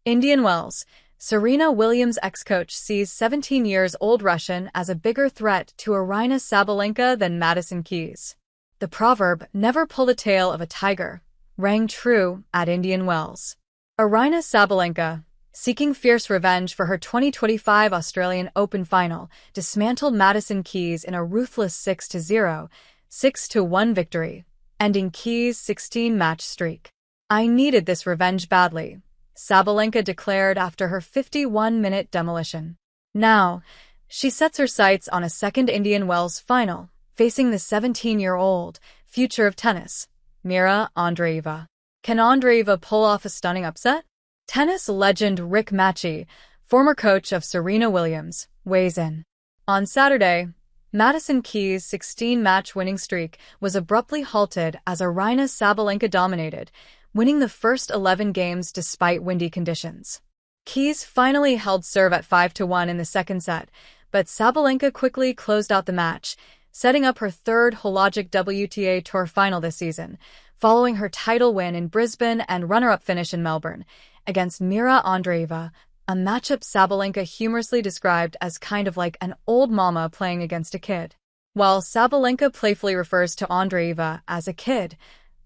Indian Wells. Serena Williams' ex-coach sees 17-year-old Russian as a bigger threat to Aryna Sabalenka than Madison Keys. The proverb, never pull the tail of a tiger, rang true at Indian Wells. Aryna Sabalenka, seeking fierce revenge for her 2025 Australian Open final, dismantled Madison Keys in a ruthless 6-0, 6-1 victory, ending Keys' 16-match streak. "I needed this revenge badly," Sabalenka declared after her 51-minute demolition. Now, she sets her sights on a second Indian Wells final, facing the 17-year-old future of tennis, Mirra Andreeva. Can Andreeva pull off a stunning upset? Tennis legend Rick Matchie, former coach of Serena Williams, weighs in. On Saturday, Madison Keys' 16-match winning streak was abruptly halted as Aryna Sabalenka dominated, winning the first 11 games despite windy conditions. Keys finally held serve at 5-1 in the second set, but Sabalenka quickly closed out the match, setting up her third hologic WTA Tour final this season, following her title win in Brisbane and runner-up finish in Melbourne, against Mirra Andreeva, a matchup Sabalenka humorously described as kind of like an old mama playing against a kid. While Sabalenka playfully refers to Andreeva as a kid,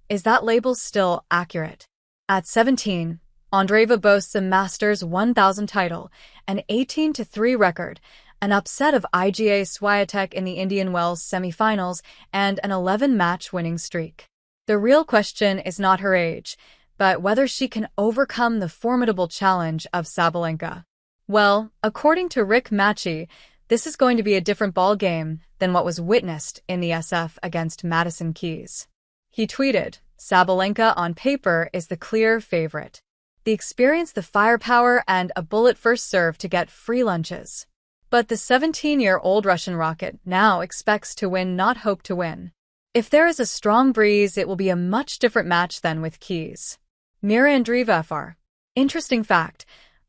is that label still accurate? At 17, Andreeva boasts a Masters 1000 title, an 18-3 record, an upset of Iga Swiatek in the Indian Wells semifinals, and an 11-match winning streak. The real question is not her age, but whether she can overcome the formidable challenge of Sabalenka. Well, according to Rick Matchie, this is going to be a different ball game than what was witnessed in the SF against Madison Keys. He tweeted, "Sabalenka on paper is the clear favorite. The experience, the firepower, and a bullet-first serve to get free lunches." But the 17-year-old Russian rocket now expects to win, not hope to win. If there is a strong breeze, it will be a much different match than with Keys. Mirra Andreeva Fr. Interesting fact,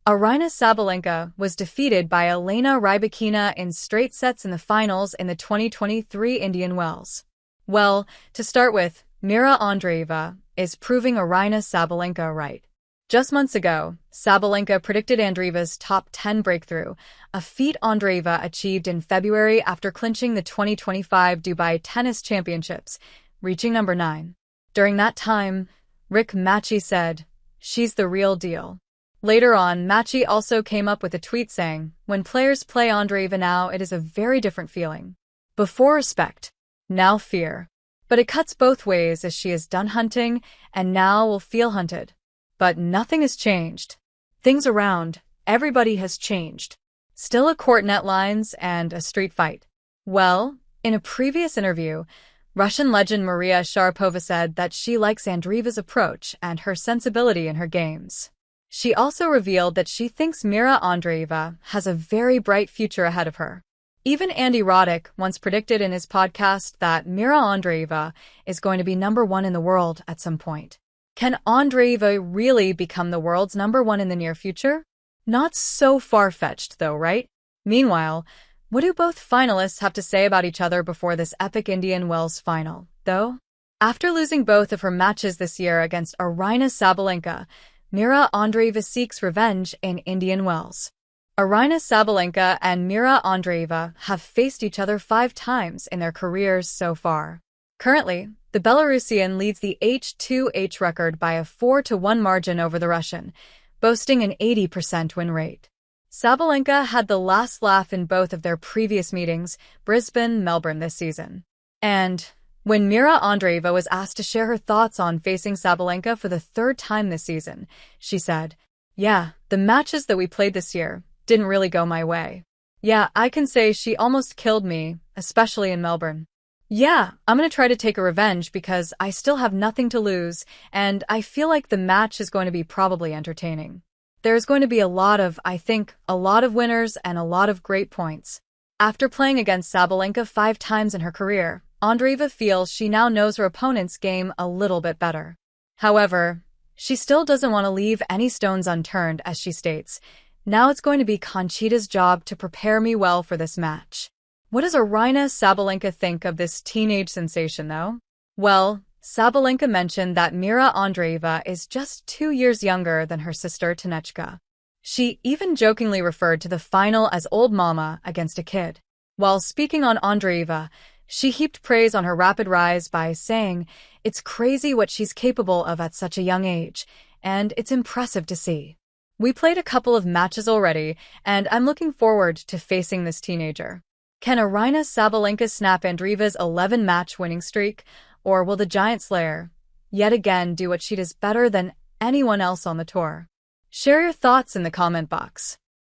Aryna Sabalenka was defeated by Elena Rybakina in straight sets in the finals in the 2023 Indian Wells. Well, to start with, Mirra Andreeva is proving Aryna Sabalenka right. Just months ago, Sabalenka predicted Andreeva's top 10 breakthrough, a feat Andreeva achieved in February after clinching the 2025 Dubai Tennis Championships, reaching number 9. During that time, Rick Matchie said, "She's the real deal." Later on, Matchie also came up with a tweet saying, "When players play Andreeva now, it is a very different feeling. Before respect, now fear. But it cuts both ways as she is done hunting and now will feel hunted." But nothing has changed. Things around, everybody has changed. Still a court net lines and a street fight. Well, in a previous interview, Russian legend Maria Sharapova said that she likes Andreeva's approach and her sensibility in her games. She also revealed that she thinks Mirra Andreeva has a very bright future ahead of her. Even Andy Roddick once predicted in his podcast that Mirra Andreeva is going to be number 1 in the world at some point. Can Andreeva really become the world's number 1 in the near future? Not so far-fetched though, right? Meanwhile, what do both finalists have to say about each other before this epic Indian Wells final, though? After losing both of her matches this year against Aryna Sabalenka, Mirra Andreeva seeks revenge in Indian Wells. Aryna Sabalenka and Mirra Andreeva have faced each other 5 times in their careers so far. Currently, the Belarusian leads the H2H record by a 4-1 margin over the Russian, boasting an 80% win rate. Sabalenka had the last laugh in both of their previous meetings, Brisbane, Melbourne this season. And when Mirra Andreeva was asked to share her thoughts on facing Sabalenka for the 3rd time this season, she said, "Yeah, the matches that we played this year didn't really go my way. Yeah, I can say she almost killed me, especially in Melbourne. Yeah, I'm gonna try to take a revenge because I still have nothing to lose, and I feel like the match is going to be probably entertaining. There's going to be a lot of winners and a lot of great points." After playing against Sabalenka 5 times in her career, Andreeva feels she now knows her opponent's game a little bit better. However, she still doesn't want to leave any stones unturned, as she states, "Now it's going to be Conchita's job to prepare me well for this match." What does Aryna Sabalenka think of this teenage sensation, though? Well, Sabalenka mentioned that Mirra Andreeva is just 2 years younger than her sister Tanechka. She even jokingly referred to the final as old mama against a kid. While speaking on Andreeva, she heaped praise on her rapid rise by saying, "It's crazy what she's capable of at such a young age, and it's impressive to see. We played a couple of matches already, and I'm looking forward to facing this teenager." Can Aryna Sabalenka snap Andreeva's 11-match winning streak, or will the Giant Slayer yet again do what she does better than anyone else on the tour? Share your thoughts in the comment box.